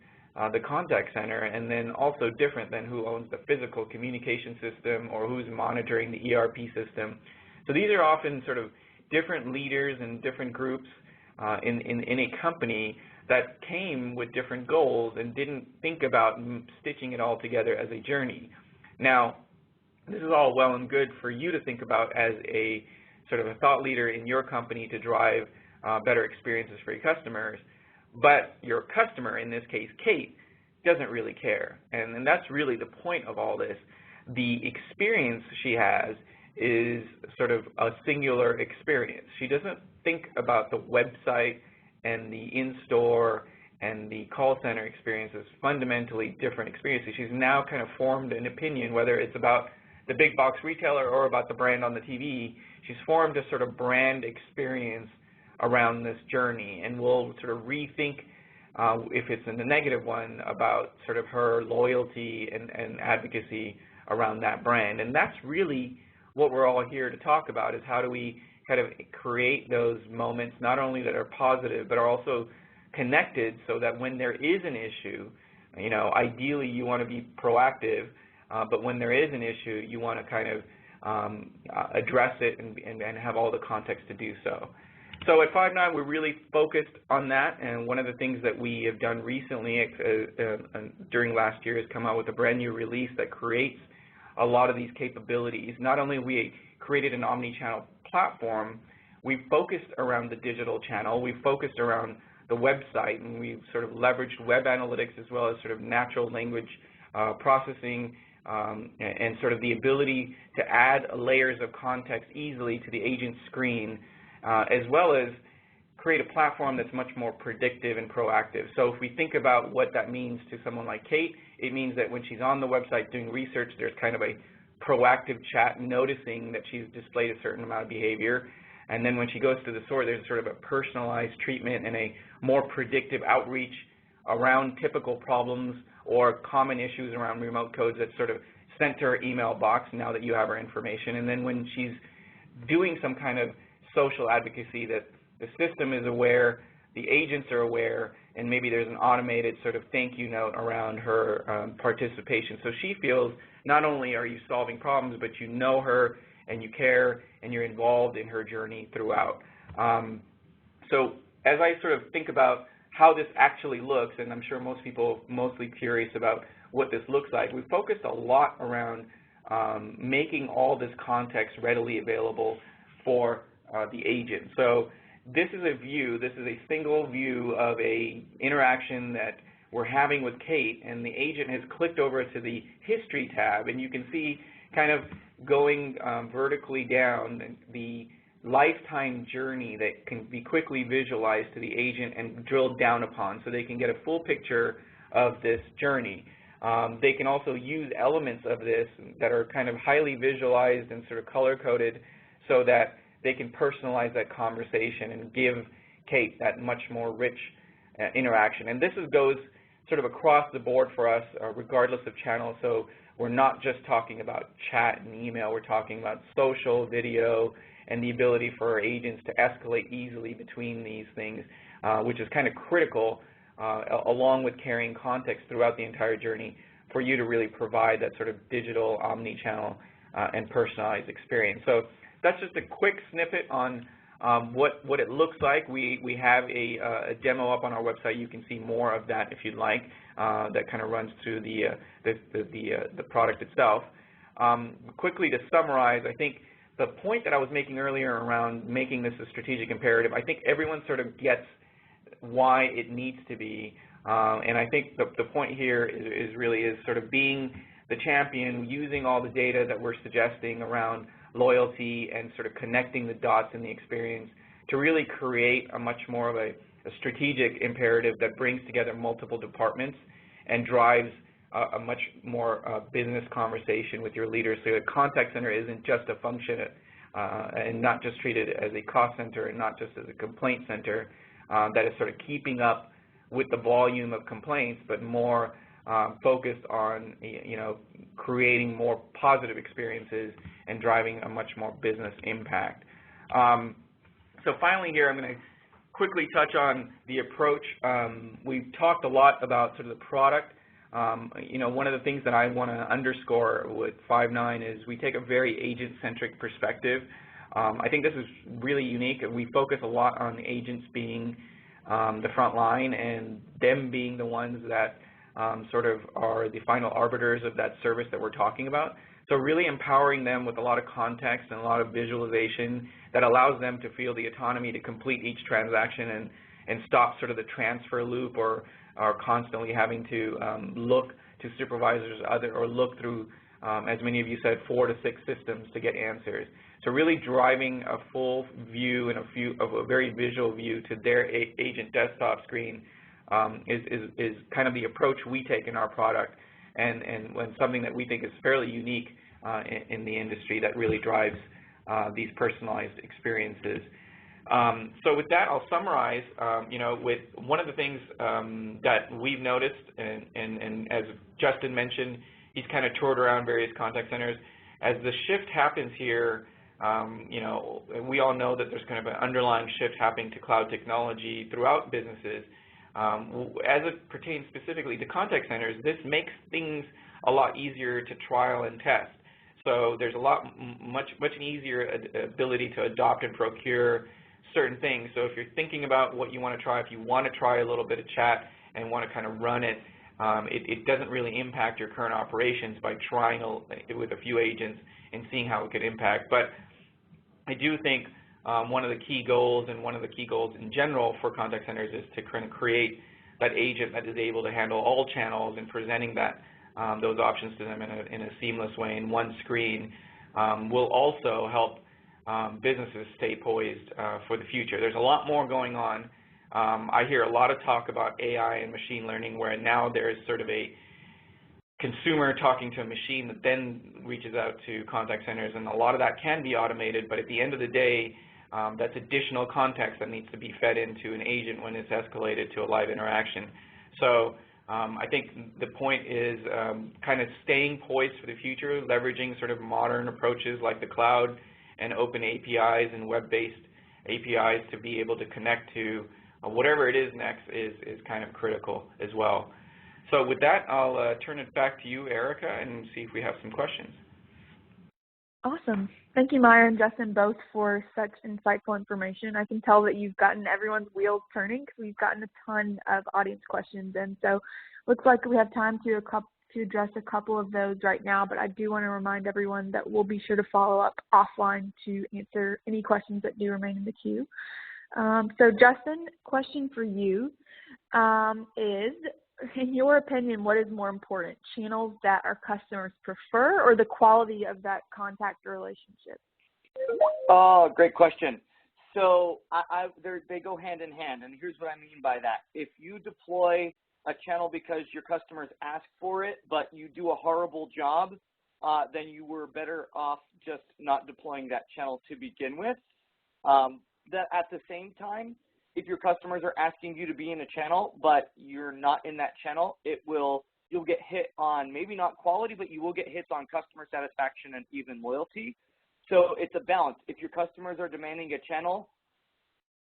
the contact center, and then also different than who owns the physical communication system or who's monitoring the ERP system. So these are often sort of different leaders and different groups in a company that came with different goals and didn't think about stitching it all together as a journey. Now, this is all well and good for you to think about as a sort of a thought leader in your company to drive better experiences for your customers, but your customer, in this case Kate, doesn't really care. And that's really the point of all this. The experience she has is sort of a singular experience. She doesn't think about the website and the in-store and the call center experience as fundamentally different experiences. She's now kind of formed an opinion, whether it's about the big box retailer or about the brand on the TV. She's formed a sort of brand experience around this journey, and we'll sort of rethink, if it's in the negative one, about sort of her loyalty and advocacy around that brand. And that's really what we're all here to talk about, is how do we kind of create those moments, not only that are positive, but are also connected, so that when there is an issue, ideally you want to be proactive, but when there is an issue, you want to kind of address it and have all the context to do so. So at Five9, we're really focused on that, and one of the things that we have done recently during last year is come out with a brand new release that creates a lot of these capabilities. Not only have we created an omni-channel platform, we've focused around the digital channel, we've focused around the website, and we've sort of leveraged web analytics as well as sort of natural language processing and sort of the ability to add layers of context easily to the agent screen, as well as create a platform that's much more predictive and proactive. So if we think about what that means to someone like Kate, it means that when she's on the website doing research, there's kind of a proactive chat noticing that she's displayed a certain amount of behavior. And then when she goes to the store, there's sort of a personalized treatment and a more predictive outreach around typical problems or common issues around remote codes that sort of sent to her email box now that you have her information. And then when she's doing some kind of social advocacy, that the system is aware the agents are aware, and maybe there's an automated sort of thank you note around her participation. So she feels not only are you solving problems, but you know her and you care and you're involved in her journey throughout. So as I sort of think about how this actually looks, and I'm sure most people are mostly curious about what this looks like, we focused a lot around making all this context readily available for the agent. So this is a view, this is a single view of a interaction that we're having with Kate, and the agent has clicked over to the History tab, and you can see kind of going vertically down the lifetime journey that can be quickly visualized to the agent and drilled down upon, so they can get a full picture of this journey. They can also use elements of this that are kind of highly visualized and sort of color-coded so that they can personalize that conversation and give Kate that much more rich interaction. And this goes sort of across the board for us, regardless of channel. So we're not just talking about chat and email. We're talking about social, video, and the ability for our agents to escalate easily between these things, which is kind of critical, along with carrying context throughout the entire journey for you to really provide that sort of digital, omni-channel, and personalized experience. So that's just a quick snippet on what it looks like. We have a demo up on our website. You can see more of that if you'd like. That kind of runs through the product itself. Quickly to summarize, I think the point that I was making earlier around making this a strategic imperative, I think everyone sort of gets why it needs to be, and I think the point here is really sort of being the champion, using all the data that we're suggesting around loyalty and sort of connecting the dots in the experience to really create a much more of a strategic imperative that brings together multiple departments and drives a much more business conversation with your leaders. So the contact center isn't just a function and not just treated as a cost center and not just as a complaint center that is sort of keeping up with the volume of complaints, but more focused on creating more positive experiences and driving a much more business impact. So finally here, I'm going to quickly touch on the approach. We've talked a lot about sort of the product. One of the things that I want to underscore with Five9 is we take a very agent-centric perspective. I think this is really unique. We focus a lot on the agents being the front line and them being the ones that sort of are the final arbiters of that service that we're talking about. So really empowering them with a lot of context and a lot of visualization that allows them to feel the autonomy to complete each transaction and stop sort of the transfer loop or are constantly having to look to supervisors or look through, as many of you said, 4 to 6 systems to get answers. So really driving a full view and a very visual view to their agent desktop screen is kind of the approach we take in our product, and something that we think is fairly unique in the industry that really drives these personalized experiences. So with that, I'll summarize, with one of the things that we've noticed, and as Justin mentioned, he's kind of toured around various contact centers. As the shift happens here, we all know that there's kind of an underlying shift happening to cloud technology throughout businesses. As it pertains specifically to contact centers, this makes things a lot easier to trial and test. So there's much easier ability to adopt and procure certain things. So if you're thinking about what you want to try, if you want to try a little bit of chat and want to kind of run it, it doesn't really impact your current operations by trying it with a few agents and seeing how it could impact. But I do think one of the key goals, and one of the key goals in general for contact centers, is to kind of create that agent that is able to handle all channels and presenting those options to them in a seamless way in one screen will also help businesses stay poised for the future. There's a lot more going on. I hear a lot of talk about AI and machine learning, where now there's sort of a consumer talking to a machine that then reaches out to contact centers, and a lot of that can be automated, but at the end of the day, that's additional context that needs to be fed into an agent when it's escalated to a live interaction. So I think the point is kind of staying poised for the future, leveraging sort of modern approaches like the cloud and open APIs and web-based APIs to be able to connect to whatever it is next is kind of critical as well. So with that, I'll turn it back to you, Erica, and see if we have some questions. Awesome. Thank you, Maya and Justin, both for such insightful information. I can tell that you've gotten everyone's wheels turning because we've gotten a ton of audience questions. And so looks like we have time to address a couple of those right now, but I do want to remind everyone that we'll be sure to follow up offline to answer any questions that do remain in the queue. So Justin, question for you is, in your opinion, what is more important, channels that our customers prefer or the quality of that contact relationship? Oh, great question. So they go hand in hand, and here's what I mean by that. If you deploy a channel because your customers ask for it, but you do a horrible job, then you were better off just not deploying that channel to begin with. That at the same time, if your customers are asking you to be in a channel, but you're not in that channel, you'll get hit on maybe not quality, but you will get hits on customer satisfaction and even loyalty. So it's a balance. If your customers are demanding a channel,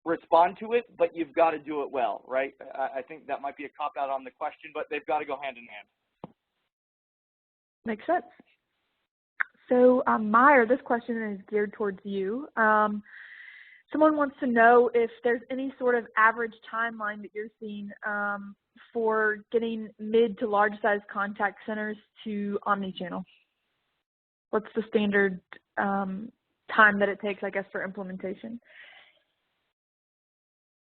respond to it, but you've got to do it well, right? I think that might be a cop-out on the question, but they've got to go hand in hand. Makes sense. So, Meyer, this question is geared towards you. Someone wants to know if there's any sort of average timeline that you're seeing for getting mid to large size contact centers to Omnichannel. What's the standard time that it takes, I guess, for implementation?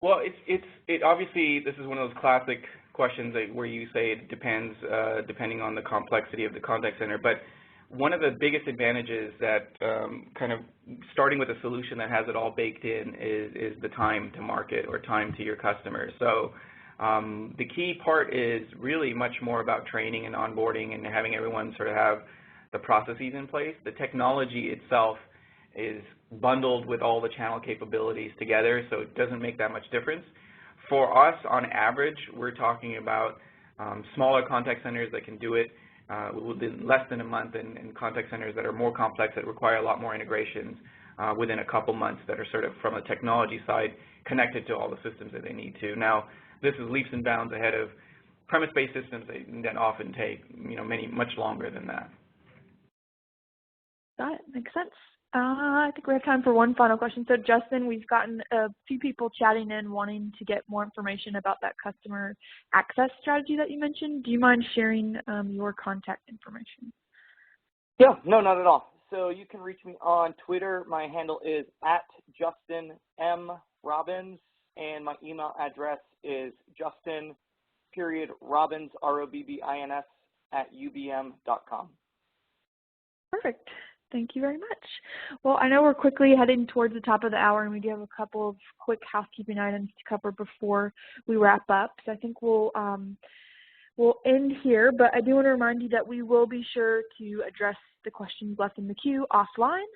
Well, it obviously, this is one of those classic questions where you say it depends, depending on the complexity of the contact center. But one of the biggest advantages that kind of starting with a solution that has it all baked in is the time to market or time to your customers. So the key part is really much more about training and onboarding and having everyone sort of have the processes in place. The technology itself is bundled with all the channel capabilities together, so it doesn't make that much difference. For us, on average, we're talking about smaller contact centers that can do it within less than a month, and contact centers that are more complex that require a lot more integrations within a couple months that are sort of from a technology side connected to all the systems that they need to. Now, this is leaps and bounds ahead of premise-based systems that often take much longer than that. Got it. Makes sense. I think we have time for one final question. So, Justin, we've gotten a few people chatting in wanting to get more information about that customer access strategy that you mentioned. Do you mind sharing your contact information? Yeah, no, not at all. So you can reach me on Twitter. My handle is @JustinMRobbins, and my email address is Justin.Robbins, ROBBINS, @ubm.com. Perfect. Thank you very much. Well, I know we're quickly heading towards the top of the hour, and we do have a couple of quick housekeeping items to cover before we wrap up. So I think we'll end here, but I do want to remind you that we will be sure to address the questions left in the queue offline.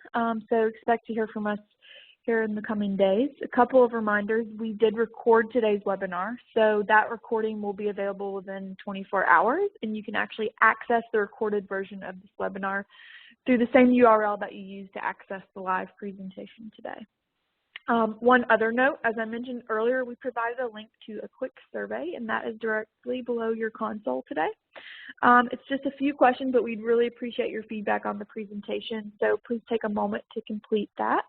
So expect to hear from us here in the coming days. A couple of reminders: we did record today's webinar, so that recording will be available within 24 hours, and you can actually access the recorded version of this webinar through the same URL that you used to access the live presentation today. One other note, as I mentioned earlier, we provided a link to a quick survey, and that is directly below your console today. It's just a few questions, but we'd really appreciate your feedback on the presentation, so please take a moment to complete that.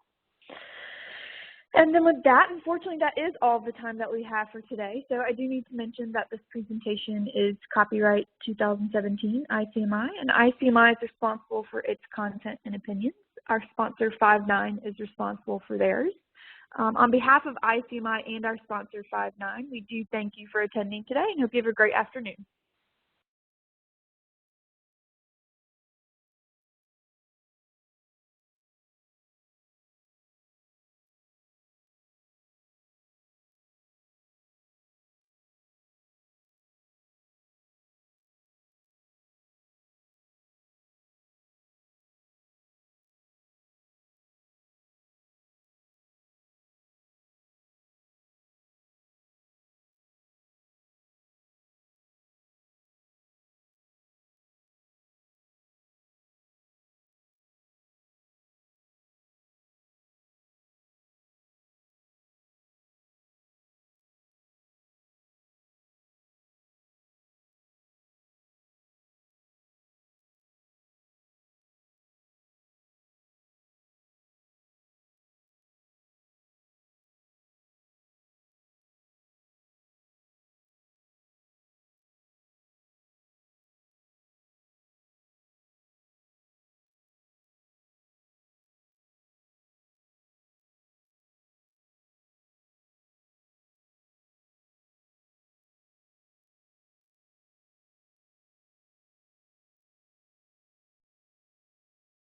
And then with that, unfortunately, that is all the time that we have for today. So I do need to mention that this presentation is copyright 2017 ICMI, and ICMI is responsible for its content and opinions. Our sponsor, Five9, is responsible for theirs. On behalf of ICMI and our sponsor, Five9, we do thank you for attending today and hope you have a great afternoon.